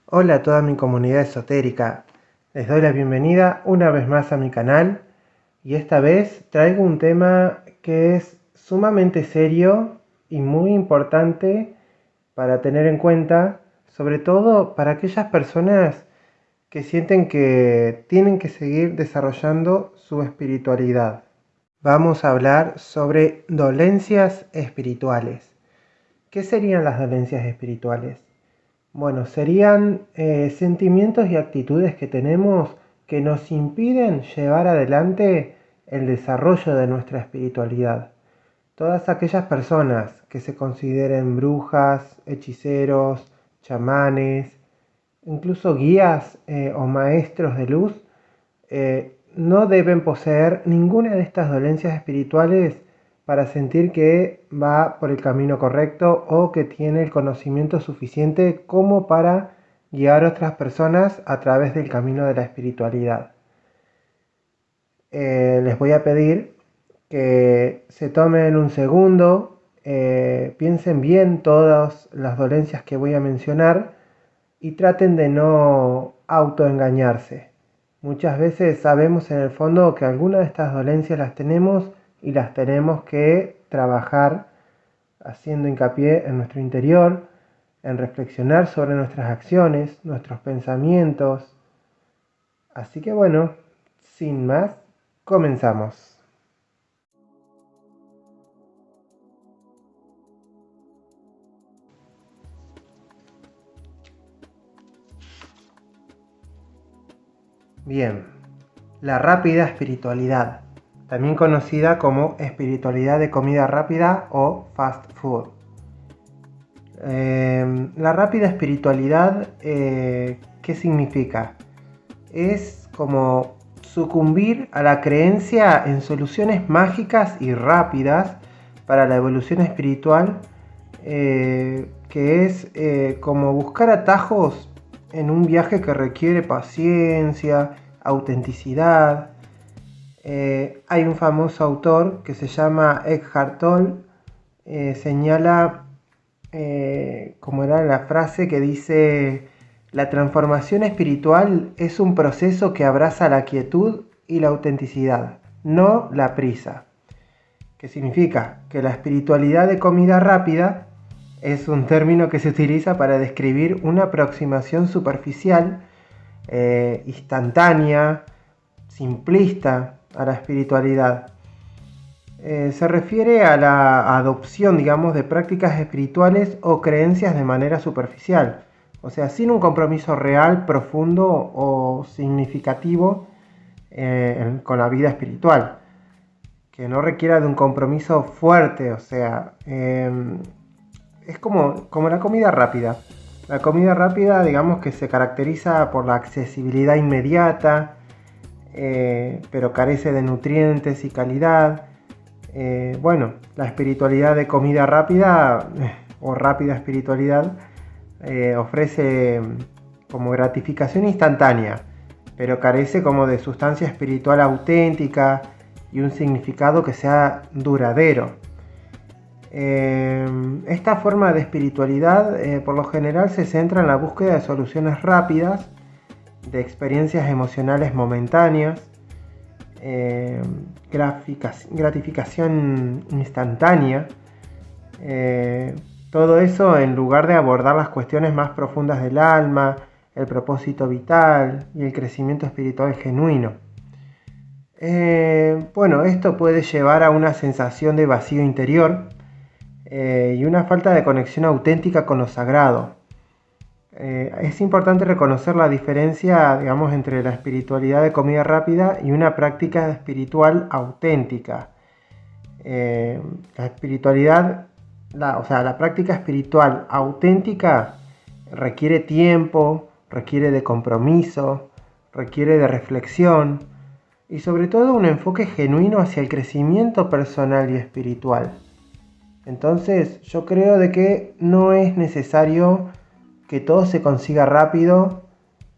Hola a toda mi comunidad esotérica, les doy la bienvenida una vez más a mi canal y esta vez traigo un tema que es sumamente serio y muy importante para tener en cuenta, sobre todo para aquellas personas que sienten que tienen que seguir desarrollando su espiritualidad. Vamos a hablar sobre dolencias espirituales. ¿Qué serían las dolencias espirituales? Bueno, serían sentimientos y actitudes que tenemos que nos impiden llevar adelante el desarrollo de nuestra espiritualidad. Todas aquellas personas que se consideren brujas, hechiceros, chamanes, incluso guías o maestros de luz, no deben poseer ninguna de estas dolencias espirituales para sentir que va por el camino correcto o que tiene el conocimiento suficiente como para guiar a otras personas a través del camino de la espiritualidad. Les voy a pedir que se tomen un segundo, piensen bien todas las dolencias que voy a mencionar y traten de no autoengañarse. Muchas veces sabemos en el fondo que algunas de estas dolencias las tenemos y las tenemos que trabajar haciendo hincapié en nuestro interior, en reflexionar sobre nuestras acciones, nuestros pensamientos. Así que bueno, sin más, comenzamos. Bien, la rápida espiritualidad, también conocida como espiritualidad de comida rápida o fast food. La rápida espiritualidad, ¿qué significa? Es como sucumbir a la creencia en soluciones mágicas y rápidas para la evolución espiritual, que es como buscar atajos en un viaje que requiere paciencia, autenticidad. Hay un famoso autor que se llama Eckhart Tolle, señala, como era la frase que dice: la transformación espiritual es un proceso que abraza la quietud y la autenticidad, no la prisa. ¿Qué significa? Que la espiritualidad de comida rápida es un término que se utiliza para describir una aproximación superficial, instantánea, simplista a la espiritualidad. Se refiere a la adopción, digamos, de prácticas espirituales o creencias de manera superficial, o sea, sin un compromiso real, profundo o significativo con la vida espiritual, que no requiera de un compromiso fuerte, o sea, es como la comida rápida. La comida rápida, digamos, que se caracteriza por la accesibilidad inmediata, pero carece de nutrientes y calidad. Bueno, la espiritualidad de comida rápida o rápida espiritualidad ofrece como gratificación instantánea, pero carece como de sustancia espiritual auténtica y un significado que sea duradero. Esta forma de espiritualidad por lo general se centra en la búsqueda de soluciones rápidas, de experiencias emocionales momentáneas, gratificación instantánea, todo eso en lugar de abordar las cuestiones más profundas del alma, el propósito vital y el crecimiento espiritual genuino. Bueno, esto puede llevar a una sensación de vacío interior y una falta de conexión auténtica con lo sagrado. Es importante reconocer la diferencia, digamos, entre la espiritualidad de comida rápida y una práctica espiritual auténtica. La espiritualidad, la práctica espiritual auténtica requiere tiempo, requiere de compromiso, requiere de reflexión y sobre todo un enfoque genuino hacia el crecimiento personal y espiritual. Entonces yo creo de que no es necesario que todo se consiga rápido,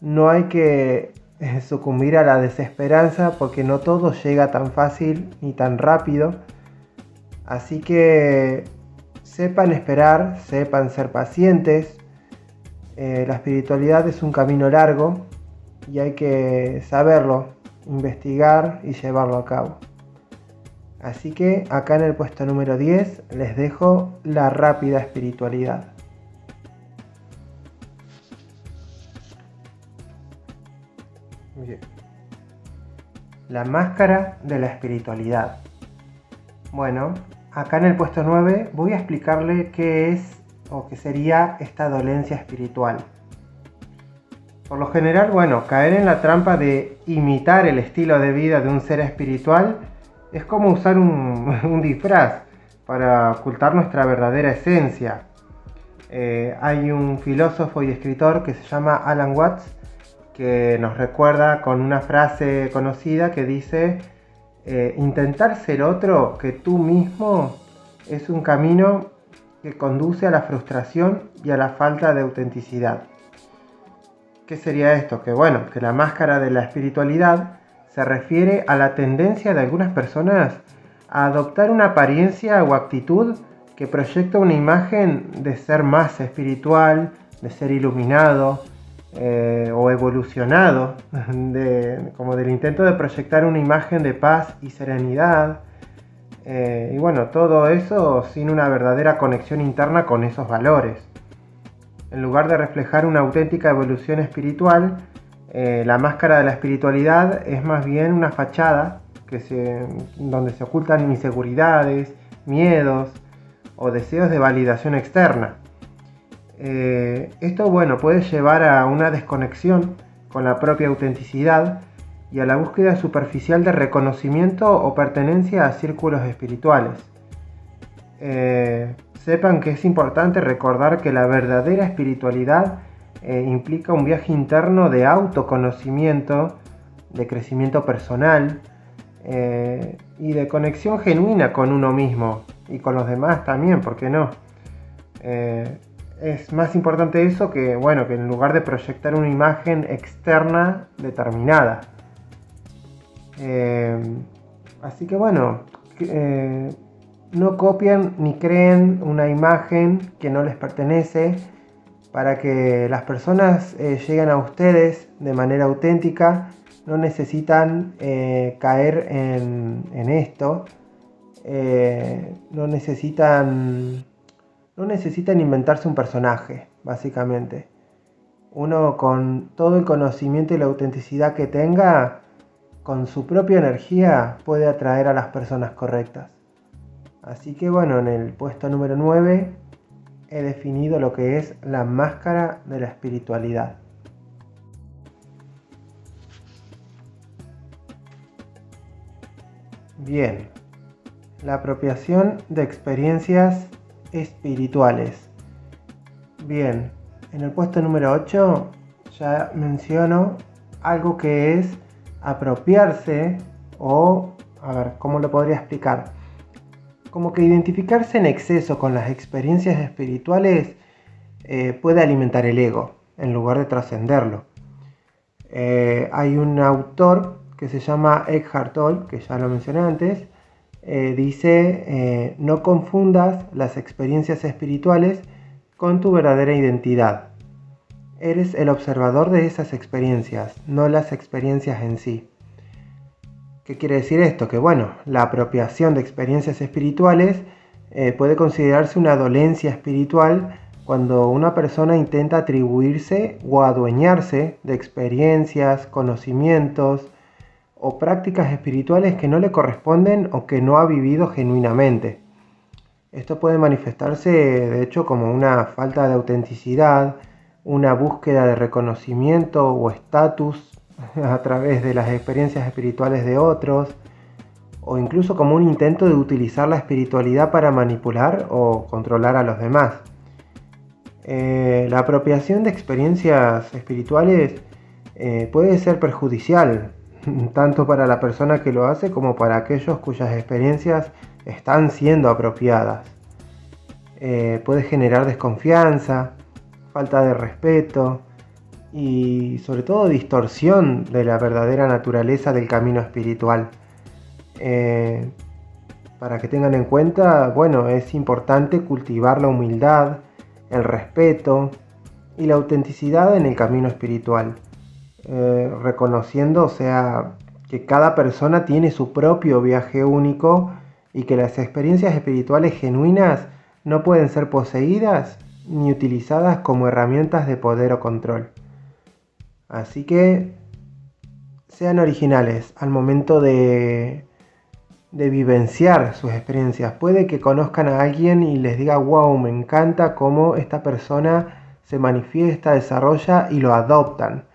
no hay que sucumbir a la desesperanza porque no todo llega tan fácil ni tan rápido. Así que sepan esperar, sepan ser pacientes, La espiritualidad es un camino largo y hay que saberlo, investigar y llevarlo a cabo. Así que acá en el puesto número 10 les dejo la rápida espiritualidad. Bien. La máscara de la espiritualidad. Bueno, acá en el puesto 9 voy a explicarle qué es o qué sería esta dolencia espiritual. Por lo general, bueno, caer en la trampa de imitar el estilo de vida de un ser espiritual es como usar un disfraz para ocultar nuestra verdadera esencia. Hay un filósofo y escritor que se llama Alan Watts que nos recuerda con una frase conocida que dice: intentar ser otro que tú mismo es un camino que conduce a la frustración y a la falta de autenticidad. ¿Qué sería esto? Que bueno, que la máscara de la espiritualidad se refiere a la tendencia de algunas personas a adoptar una apariencia o actitud que proyecta una imagen de ser más espiritual, de ser iluminado o evolucionado, como del intento de proyectar una imagen de paz y serenidad. Y bueno, todo eso sin una verdadera conexión interna con esos valores. En lugar de reflejar una auténtica evolución espiritual, la máscara de la espiritualidad es más bien una fachada donde se ocultan inseguridades, miedos o deseos de validación externa. Esto, bueno, puede llevar a una desconexión con la propia autenticidad y a la búsqueda superficial de reconocimiento o pertenencia a círculos espirituales. Sepan que es importante recordar que la verdadera espiritualidad implica un viaje interno de autoconocimiento, de crecimiento personal y de conexión genuina con uno mismo y con los demás también, ¿por qué no? Es más importante eso que, bueno, que en lugar de proyectar una imagen externa determinada. Así que bueno, no copien ni creen una imagen que no les pertenece. Para que las personas lleguen a ustedes de manera auténtica, no necesitan caer en esto. No necesitan inventarse un personaje, básicamente. Uno, con todo el conocimiento y la autenticidad que tenga, con su propia energía puede atraer a las personas correctas. Así que bueno, en el puesto número 9 he definido lo que es la máscara de la espiritualidad. Bien, la apropiación de experiencias espirituales. Bien, en el puesto número 8 ya menciono algo que es apropiarse o, a ver, ¿cómo lo podría explicar? Como que identificarse en exceso con las experiencias espirituales puede alimentar el ego en lugar de trascenderlo. Hay un autor que se llama Eckhart Tolle, que ya lo mencioné antes, dice: no confundas las experiencias espirituales con tu verdadera identidad. Eres el observador de esas experiencias, no las experiencias en sí. ¿Qué quiere decir esto? Que bueno, la apropiación de experiencias espirituales puede considerarse una dolencia espiritual cuando una persona intenta atribuirse o adueñarse de experiencias, conocimientos o prácticas espirituales que no le corresponden o que no ha vivido genuinamente. Esto puede manifestarse de hecho como una falta de autenticidad, una búsqueda de reconocimiento o estatus a través de las experiencias espirituales de otros, o incluso como un intento de utilizar la espiritualidad para manipular o controlar a los demás. La apropiación de experiencias espirituales puede ser perjudicial, tanto para la persona que lo hace como para aquellos cuyas experiencias están siendo apropiadas. Puede generar desconfianza, falta de respeto y sobre todo distorsión de la verdadera naturaleza del camino espiritual. Para que tengan en cuenta, bueno, es importante cultivar la humildad, el respeto y la autenticidad en el camino espiritual, reconociendo, o sea, que cada persona tiene su propio viaje único y que las experiencias espirituales genuinas no pueden ser poseídas ni utilizadas como herramientas de poder o control. Así que sean originales al momento de vivenciar sus experiencias. Puede que conozcan a alguien y les diga, wow, me encanta cómo esta persona se manifiesta, desarrolla y lo adoptan.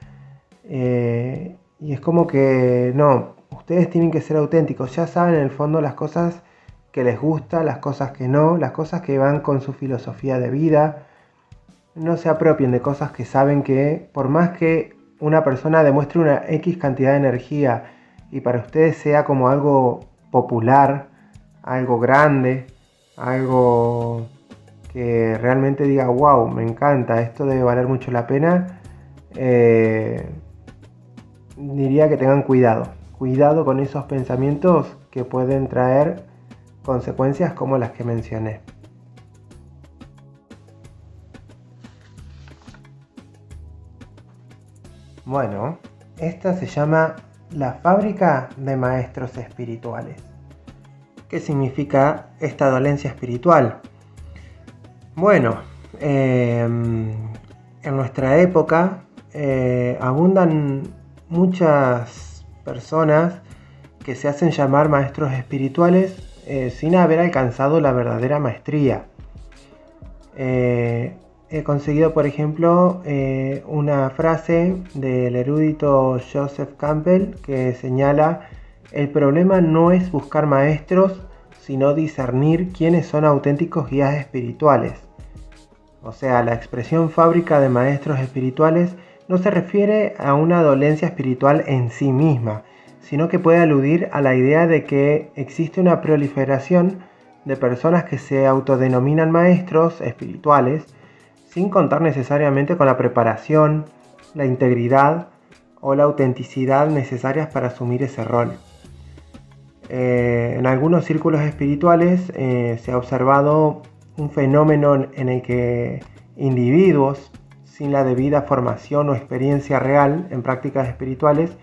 Y es como que no, ustedes tienen que ser auténticos, ya saben en el fondo las cosas que les gustan, las cosas que no, las cosas que van con su filosofía de vida. No se apropien de cosas que saben que por más que una persona demuestre una X cantidad de energía y para ustedes sea como algo popular, algo grande, algo que realmente diga, wow, me encanta, esto debe valer mucho la pena, diría que tengan cuidado con esos pensamientos que pueden traer consecuencias como las que mencioné. Bueno, esta se llama la fábrica de maestros espirituales. ¿Qué significa esta dolencia espiritual? Bueno, en nuestra época abundan muchas personas que se hacen llamar maestros espirituales sin haber alcanzado la verdadera maestría. He conseguido, por ejemplo, una frase del erudito Joseph Campbell que señala: el problema no es buscar maestros, sino discernir quiénes son auténticos guías espirituales. O sea, la expresión fábrica de maestros espirituales no se refiere a una dolencia espiritual en sí misma, sino que puede aludir a la idea de que existe una proliferación de personas que se autodenominan maestros espirituales, sin contar necesariamente con la preparación, la integridad o la autenticidad necesarias para asumir ese rol. En algunos círculos espirituales se ha observado un fenómeno en el que individuos sin la debida formación o experiencia real en prácticas espirituales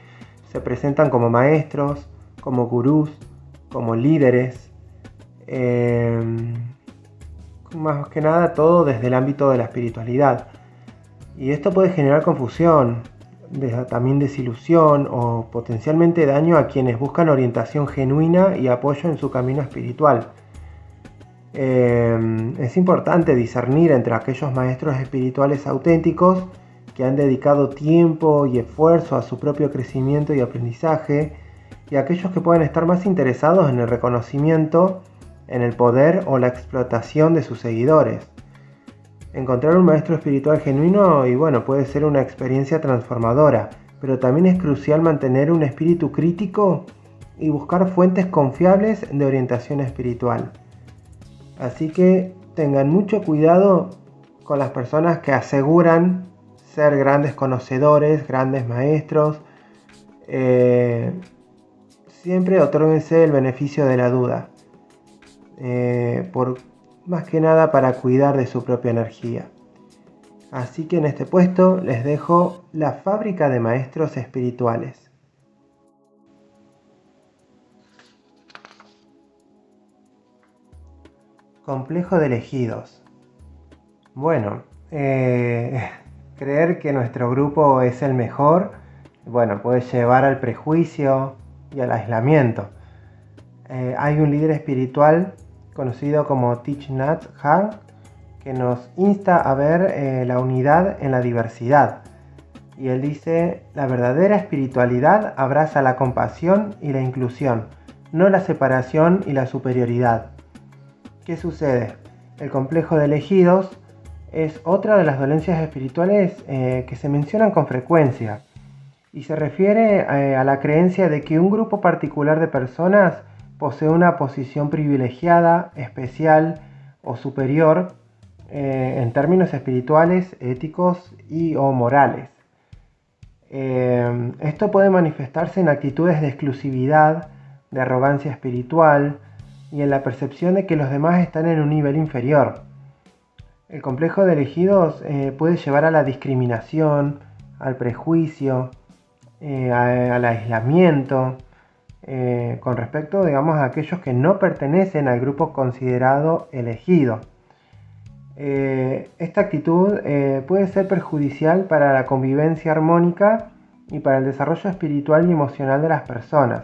se presentan como maestros, como gurús, como líderes, más que nada todo desde el ámbito de la espiritualidad. Y esto puede generar confusión, también desilusión o potencialmente daño a quienes buscan orientación genuina y apoyo en su camino espiritual. Es importante discernir entre aquellos maestros espirituales auténticos que han dedicado tiempo y esfuerzo a su propio crecimiento y aprendizaje, y aquellos que pueden estar más interesados en el reconocimiento, en el poder o la explotación de sus seguidores. Encontrar un maestro espiritual genuino puede ser una experiencia transformadora, pero también es crucial mantener un espíritu crítico y buscar fuentes confiables de orientación espiritual. Así que tengan mucho cuidado con las personas que aseguran ser grandes conocedores, grandes maestros. Siempre otórguense el beneficio de la duda, más que nada para cuidar de su propia energía. Así que en este puesto les dejo la fábrica de maestros espirituales. Complejo de elegidos. Bueno, creer que nuestro grupo es el mejor, puede llevar al prejuicio y al aislamiento. Hay un líder espiritual conocido como Thich Nhat Hanh que nos insta a ver la unidad en la diversidad. Y él dice: la verdadera espiritualidad abraza la compasión y la inclusión, no la separación y la superioridad. ¿Qué sucede? El complejo de elegidos es otra de las dolencias espirituales que se mencionan con frecuencia y se refiere a la creencia de que un grupo particular de personas posee una posición privilegiada, especial o superior en términos espirituales, éticos y o morales. Esto puede manifestarse en actitudes de exclusividad, de arrogancia espiritual y en la percepción de que los demás están en un nivel inferior. El complejo de elegidos puede llevar a la discriminación, al prejuicio, al aislamiento, con respecto, digamos, a aquellos que no pertenecen al grupo considerado elegido. Esta actitud puede ser perjudicial para la convivencia armónica y para el desarrollo espiritual y emocional de las personas.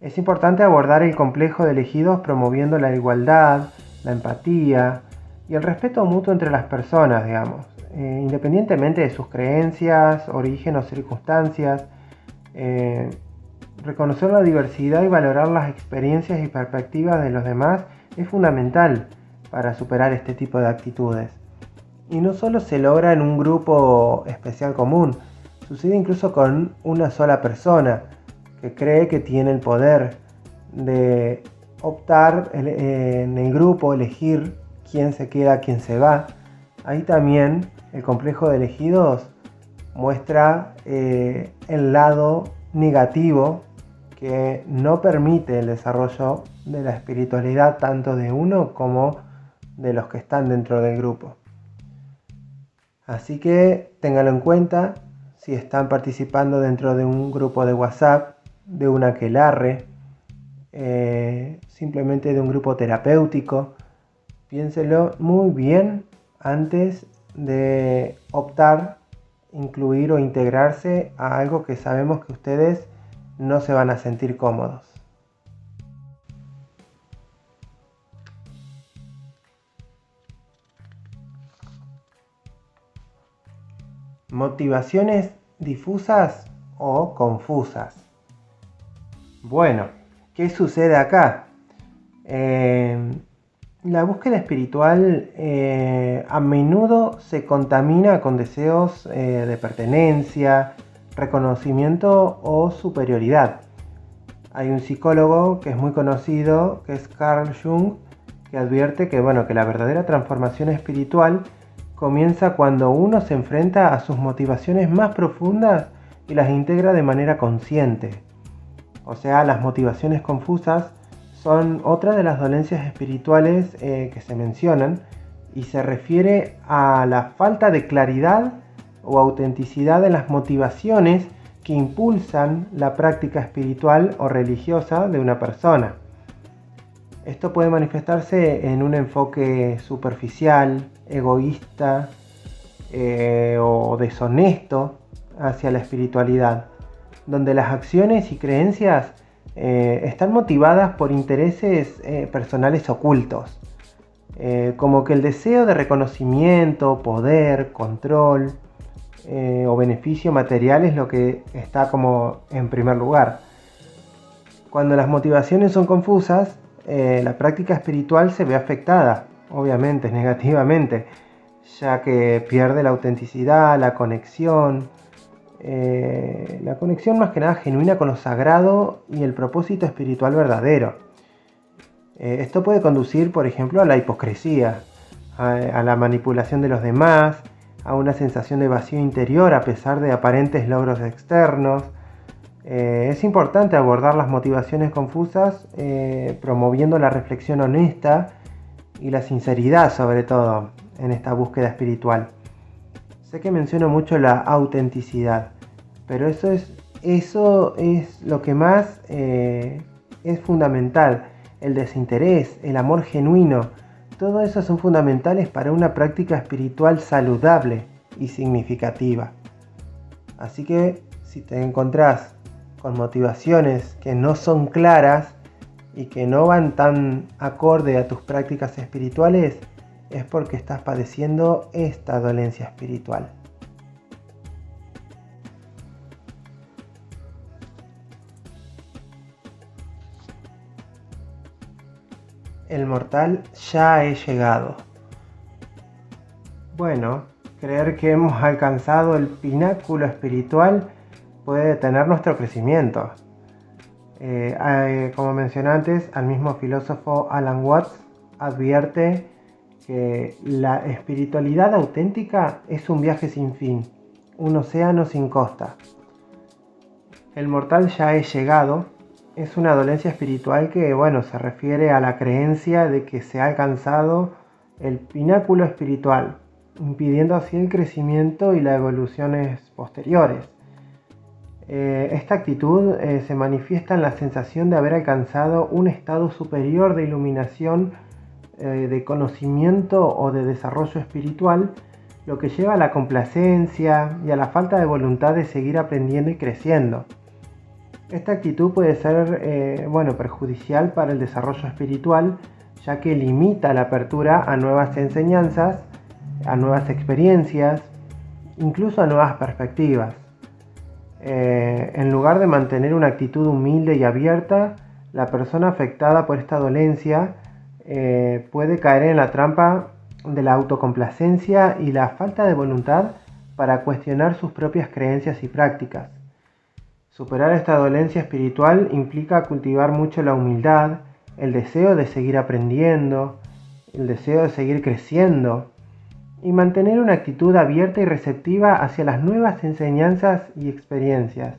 Es importante abordar el complejo de elegidos promoviendo la igualdad, la empatía y el respeto mutuo entre las personas, digamos, independientemente de sus creencias, origen o circunstancias. Reconocer la diversidad y valorar las experiencias y perspectivas de los demás es fundamental para superar este tipo de actitudes. Y no solo se logra en un grupo especial común, sucede incluso con una sola persona que cree que tiene el poder de optar en el grupo, elegir quién se queda, quién se va. Ahí también el complejo de elegidos muestra el lado negativo que no permite el desarrollo de la espiritualidad tanto de uno como de los que están dentro del grupo. Así que ténganlo en cuenta si están participando dentro de un grupo de WhatsApp, de un aquelarre, simplemente de un grupo terapéutico. Piénselo muy bien antes de optar, incluir o integrarse a algo que sabemos que ustedes no se van a sentir cómodos. Motivaciones difusas o confusas. Bueno, ¿qué sucede acá? La búsqueda espiritual a menudo se contamina con deseos de pertenencia, reconocimiento o superioridad. Hay un psicólogo que es muy conocido, que es Carl Jung, que advierte que la verdadera transformación espiritual comienza cuando uno se enfrenta a sus motivaciones más profundas y las integra de manera consciente. O sea, las motivaciones confusas son otra de las dolencias espirituales que se mencionan y se refiere a la falta de claridad o autenticidad de las motivaciones que impulsan la práctica espiritual o religiosa de una persona. Esto puede manifestarse en un enfoque superficial, egoísta o deshonesto hacia la espiritualidad, donde las acciones y creencias están motivadas por intereses personales ocultos, como que el deseo de reconocimiento, poder, control o beneficio material es lo que está como en primer lugar. Cuando las motivaciones son confusas, la práctica espiritual se ve afectada, obviamente, negativamente, ya que pierde la autenticidad, la conexión más que nada genuina con lo sagrado y el propósito espiritual verdadero. Esto puede conducir, por ejemplo, a la hipocresía, a la manipulación de los demás, a una sensación de vacío interior a pesar de aparentes logros externos. Es importante abordar las motivaciones confusas promoviendo la reflexión honesta y la sinceridad, sobre todo en esta búsqueda espiritual. Sé que menciono mucho la autenticidad, pero eso es lo que más es fundamental. El desinterés, el amor genuino, todo eso son fundamentales para una práctica espiritual saludable y significativa. Así que si te encontrás con motivaciones que no son claras y que no van tan acorde a tus prácticas espirituales, es porque estás padeciendo esta dolencia espiritual. El mortal ya he llegado. Bueno, creer que hemos alcanzado el pináculo espiritual puede detener nuestro crecimiento. Como mencioné antes, al mismo filósofo Alan Watts advierte que la espiritualidad auténtica es un viaje sin fin, un océano sin costa. El mortal ya he llegado es una dolencia espiritual que, se refiere a la creencia de que se ha alcanzado el pináculo espiritual, impidiendo así el crecimiento y las evoluciones posteriores. Esta actitud se manifiesta en la sensación de haber alcanzado un estado superior de iluminación, de conocimiento o de desarrollo espiritual, lo que lleva a la complacencia y a la falta de voluntad de seguir aprendiendo y creciendo. Esta actitud puede ser perjudicial para el desarrollo espiritual, ya que limita la apertura a nuevas enseñanzas, a nuevas experiencias, incluso a nuevas perspectivas. En lugar de mantener una actitud humilde y abierta, la persona afectada por esta dolencia puede caer en la trampa de la autocomplacencia y la falta de voluntad para cuestionar sus propias creencias y prácticas. Superar esta dolencia espiritual implica cultivar mucho la humildad, el deseo de seguir aprendiendo, el deseo de seguir creciendo y mantener una actitud abierta y receptiva hacia las nuevas enseñanzas y experiencias.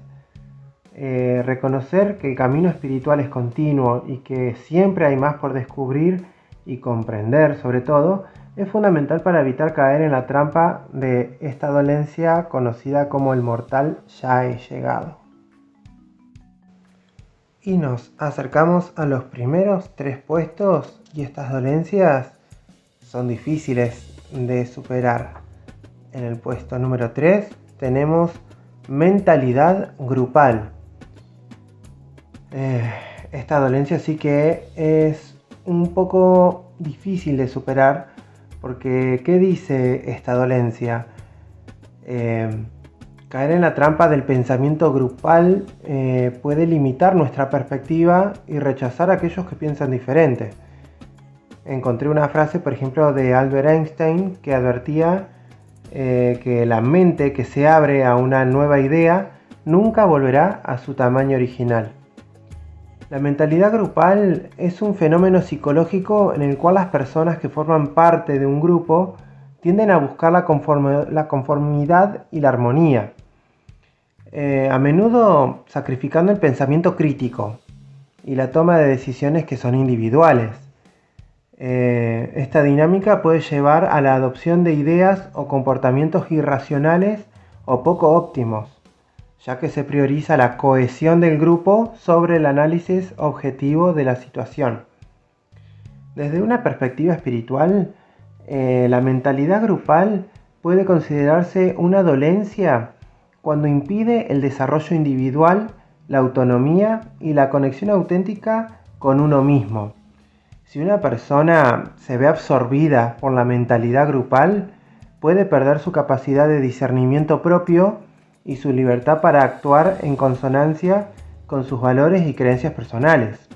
Reconocer que el camino espiritual es continuo y que siempre hay más por descubrir y comprender, sobre todo, es fundamental para evitar caer en la trampa de esta dolencia conocida como el mortal ya he llegado. Y nos acercamos a los primeros 3 puestos y estas dolencias son difíciles de superar. En el puesto número 3 tenemos mentalidad grupal. Esta dolencia sí que es un poco difícil de superar porque ¿qué dice esta dolencia? Caer en la trampa del pensamiento grupal puede limitar nuestra perspectiva y rechazar a aquellos que piensan diferente. Encontré una frase, por ejemplo, de Albert Einstein que advertía que la mente que se abre a una nueva idea nunca volverá a su tamaño original. La mentalidad grupal es un fenómeno psicológico en el cual las personas que forman parte de un grupo tienden a buscar la conformidad y la armonía, a menudo sacrificando el pensamiento crítico y la toma de decisiones que son individuales. Esta dinámica puede llevar a la adopción de ideas o comportamientos irracionales o poco óptimos, ya que se prioriza la cohesión del grupo sobre el análisis objetivo de la situación. Desde una perspectiva espiritual, la mentalidad grupal puede considerarse una dolencia cuando impide el desarrollo individual, la autonomía y la conexión auténtica con uno mismo. Si una persona se ve absorbida por la mentalidad grupal, puede perder su capacidad de discernimiento propio y su libertad para actuar en consonancia con sus valores y creencias personales.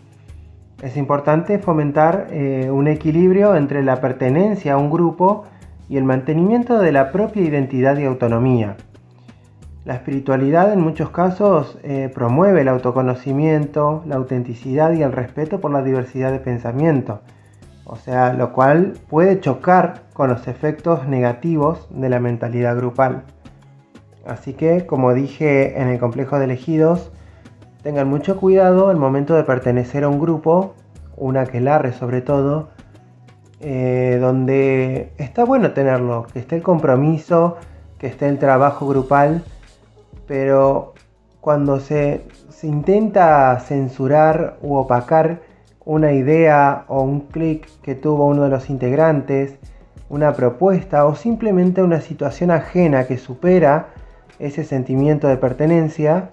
Es importante fomentar un equilibrio entre la pertenencia a un grupo y el mantenimiento de la propia identidad y autonomía. La espiritualidad en muchos casos promueve el autoconocimiento, la autenticidad y el respeto por la diversidad de pensamiento, lo cual puede chocar con los efectos negativos de la mentalidad grupal. Así que, como dije en el complejo de elegidos, tengan mucho cuidado al momento de pertenecer a un grupo, un aquelarre sobre todo, donde está bueno tenerlo, que esté el compromiso, que esté el trabajo grupal, pero cuando se intenta censurar u opacar una idea o un clic que tuvo uno de los integrantes, una propuesta o simplemente una situación ajena que supera ese sentimiento de pertenencia,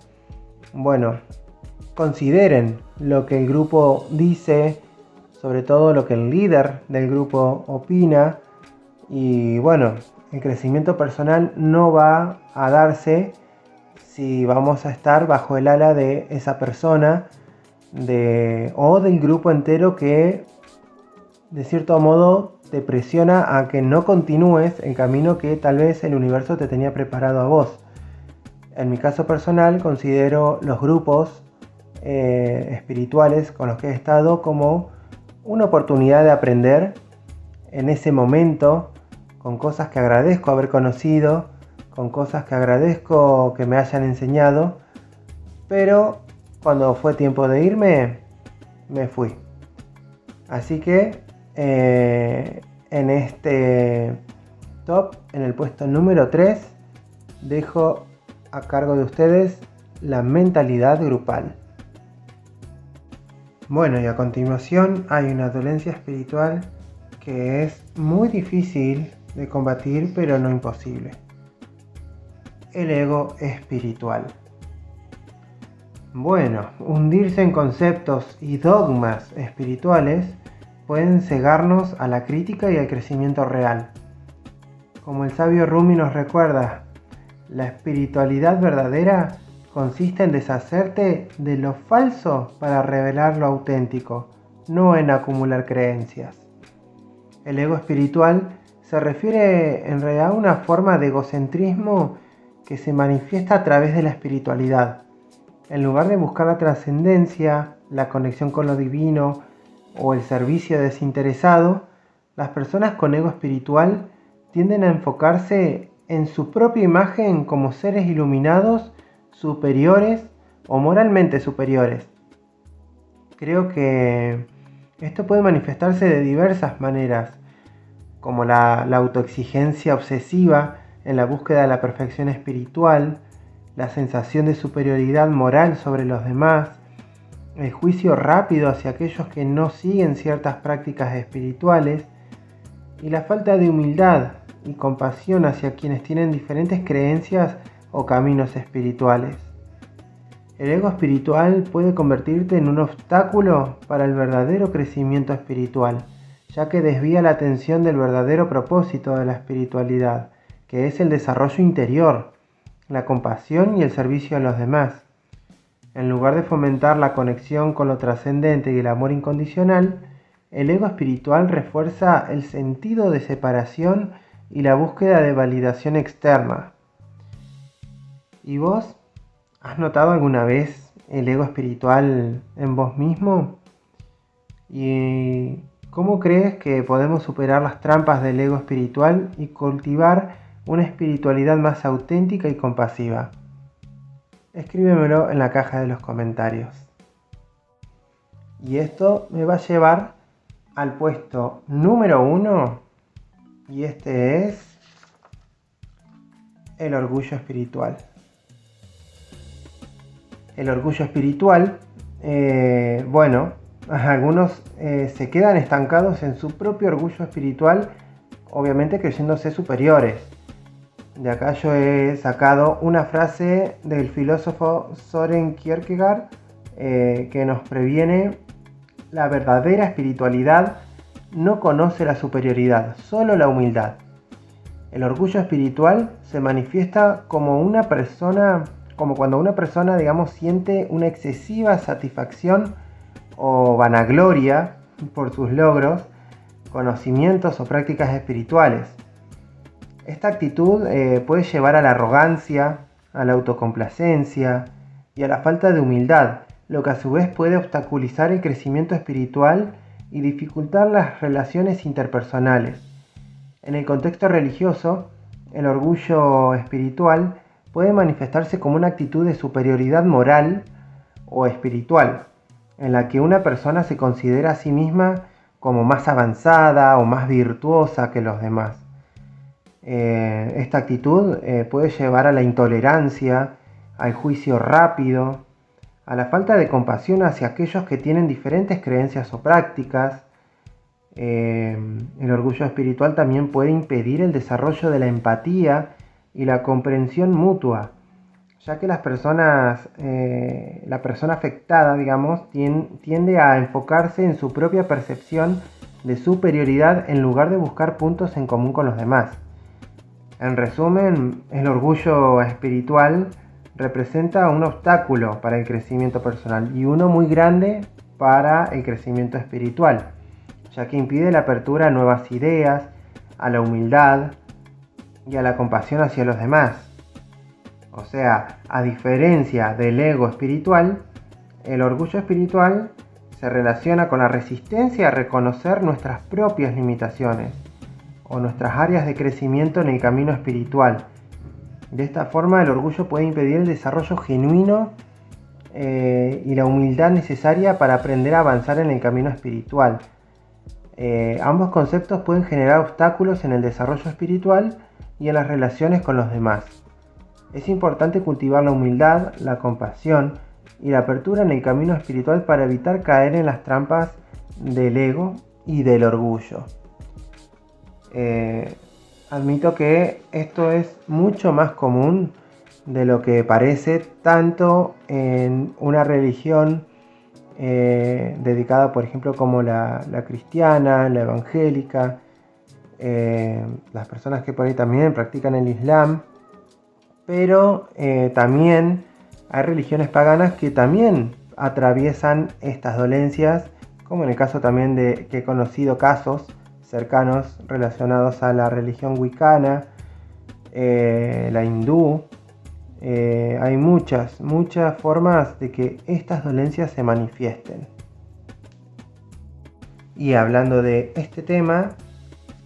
consideren lo que el grupo dice, sobre todo lo que el líder del grupo opina, y el crecimiento personal no va a darse si vamos a estar bajo el ala de esa persona o del grupo entero que de cierto modo te presiona a que no continúes el camino que tal vez el universo te tenía preparado a vos. En mi caso personal considero los grupos espirituales con los que he estado como una oportunidad de aprender en ese momento, con cosas que agradezco haber conocido, con cosas que agradezco que me hayan enseñado, pero cuando fue tiempo de irme, me fui. Así que en este top, en el puesto número 3, dejo a cargo de ustedes la mentalidad grupal. Bueno, y a continuación hay una dolencia espiritual que es muy difícil de combatir, pero no imposible. El ego espiritual. Bueno, hundirse en conceptos y dogmas espirituales pueden cegarnos a la crítica y al crecimiento real. Como el sabio Rumi nos recuerda, la espiritualidad verdadera consiste en deshacerte de lo falso para revelar lo auténtico, no en acumular creencias. El ego espiritual se refiere en realidad a una forma de egocentrismo que se manifiesta a través de la espiritualidad. En lugar de buscar la trascendencia, la conexión con lo divino o el servicio desinteresado, las personas con ego espiritual tienden a enfocarse en su propia imagen como seres iluminados, superiores o moralmente superiores. Creo que esto puede manifestarse de diversas maneras, como la autoexigencia obsesiva en la búsqueda de la perfección espiritual, la sensación de superioridad moral sobre los demás, el juicio rápido hacia aquellos que no siguen ciertas prácticas espirituales y la falta de humildad y compasión hacia quienes tienen diferentes creencias o caminos espirituales. El ego espiritual puede convertirte en un obstáculo para el verdadero crecimiento espiritual, ya que desvía la atención del verdadero propósito de la espiritualidad, que es el desarrollo interior, la compasión y el servicio a los demás. En lugar de fomentar la conexión con lo trascendente y el amor incondicional, el ego espiritual refuerza el sentido de separación y la búsqueda de validación externa. ¿Y vos? ¿Has notado alguna vez el ego espiritual en vos mismo? ¿Y cómo crees que podemos superar las trampas del ego espiritual y cultivar una espiritualidad más auténtica y compasiva? Escríbemelo en la caja de los comentarios. Y esto me va a llevar al puesto número 1, y este es el orgullo espiritual. El orgullo espiritual, algunos se quedan estancados en su propio orgullo espiritual, obviamente creyéndose superiores. De acá yo he sacado una frase del filósofo Søren Kierkegaard que nos previene: la verdadera espiritualidad no conoce la superioridad, solo la humildad. El orgullo espiritual se manifiesta como cuando una persona, siente una excesiva satisfacción o vanagloria por sus logros, conocimientos o prácticas espirituales. Esta actitud puede llevar a la arrogancia, a la autocomplacencia y a la falta de humildad, lo que a su vez puede obstaculizar el crecimiento espiritual y dificultar las relaciones interpersonales. En el contexto religioso, el orgullo espiritual puede manifestarse como una actitud de superioridad moral o espiritual, en la que una persona se considera a sí misma como más avanzada o más virtuosa que los demás. Esta actitud puede llevar a la intolerancia, al juicio rápido, a la falta de compasión hacia aquellos que tienen diferentes creencias o prácticas. El orgullo espiritual también puede impedir el desarrollo de la empatía y la comprensión mutua, ya que la persona afectada, tiende a enfocarse en su propia percepción de superioridad en lugar de buscar puntos en común con los demás. En resumen, el orgullo espiritual representa un obstáculo para el crecimiento personal y uno muy grande para el crecimiento espiritual, ya que impide la apertura a nuevas ideas, a la humildad y a la compasión hacia los demás. O sea, a diferencia del ego espiritual, el orgullo espiritual se relaciona con la resistencia a reconocer nuestras propias limitaciones o nuestras áreas de crecimiento en el camino espiritual. De esta forma, el orgullo puede impedir el desarrollo genuino y la humildad necesaria para aprender a avanzar en el camino espiritual. Ambos conceptos pueden generar obstáculos en el desarrollo espiritual y en las relaciones con los demás. Es importante cultivar la humildad, la compasión y la apertura en el camino espiritual para evitar caer en las trampas del ego y del orgullo. Admito que esto es mucho más común de lo que parece, tanto en una religión dedicada, por ejemplo, como la cristiana, la evangélica, las personas que por ahí también practican el Islam, pero también hay religiones paganas que también atraviesan estas dolencias, como en el caso también de que he conocido casos cercanos relacionados a la religión wicana, la hindú. Hay muchas formas de que estas dolencias se manifiesten. Y hablando de este tema,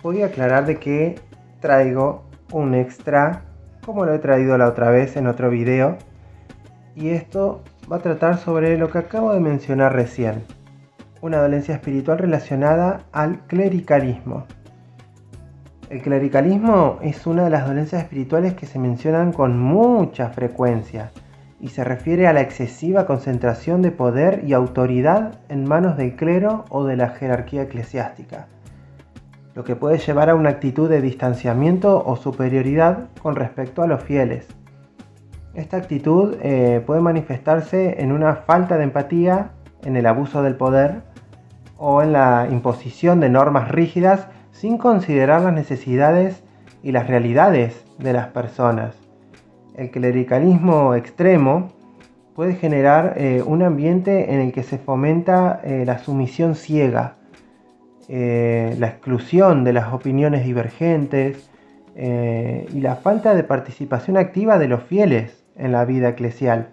voy a aclarar de que traigo un extra, como lo he traído la otra vez en otro video, y esto va a tratar sobre lo que acabo de mencionar recién, una dolencia espiritual relacionada al clericalismo. El clericalismo es una de las dolencias espirituales que se mencionan con mucha frecuencia y se refiere a la excesiva concentración de poder y autoridad en manos del clero o de la jerarquía eclesiástica, lo que puede llevar a una actitud de distanciamiento o superioridad con respecto a los fieles. Esta actitud puede manifestarse en una falta de empatía, en el abuso del poder o en la imposición de normas rígidas sin considerar las necesidades y las realidades de las personas. El clericalismo extremo puede generar un ambiente en el que se fomenta la sumisión ciega, la exclusión de las opiniones divergentes y la falta de participación activa de los fieles en la vida eclesial.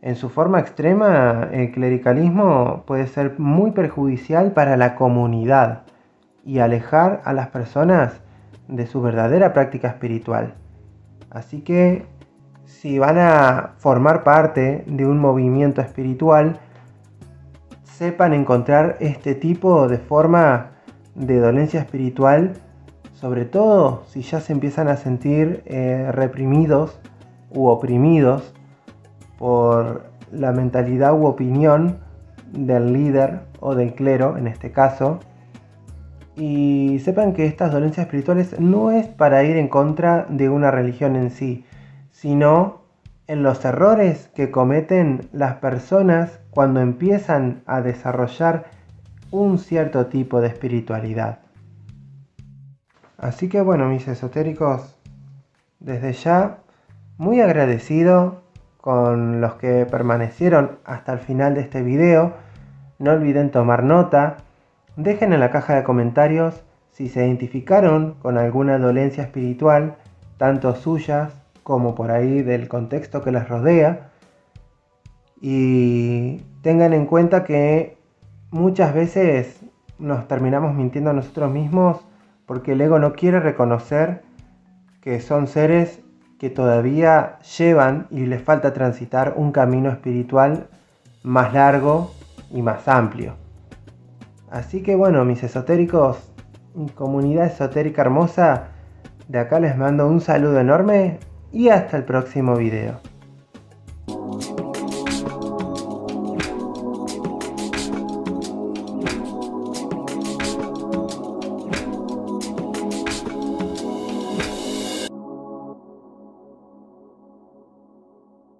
En su forma extrema, el clericalismo puede ser muy perjudicial para la comunidad y alejar a las personas de su verdadera práctica espiritual. Así que, si van a formar parte de un movimiento espiritual, sepan encontrar este tipo de forma de dolencia espiritual, sobre todo si ya se empiezan a sentir reprimidos u oprimidos por la mentalidad u opinión del líder o del clero en este caso. Y sepan que estas dolencias espirituales no es para ir en contra de una religión en sí, sino en los errores que cometen las personas cuando empiezan a desarrollar un cierto tipo de espiritualidad. Así que bueno, mis esotéricos, desde ya muy agradecido con los que permanecieron hasta el final de este video. No olviden tomar nota. Dejen en la caja de comentarios si se identificaron con alguna dolencia espiritual, tanto suyas como por ahí del contexto que les rodea. Y tengan en cuenta que muchas veces nos terminamos mintiendo a nosotros mismos porque el ego no quiere reconocer que son seres que todavía llevan y les falta transitar un camino espiritual más largo y más amplio. Así que bueno, mis esotéricos, comunidad esotérica hermosa, de acá les mando un saludo enorme y hasta el próximo video.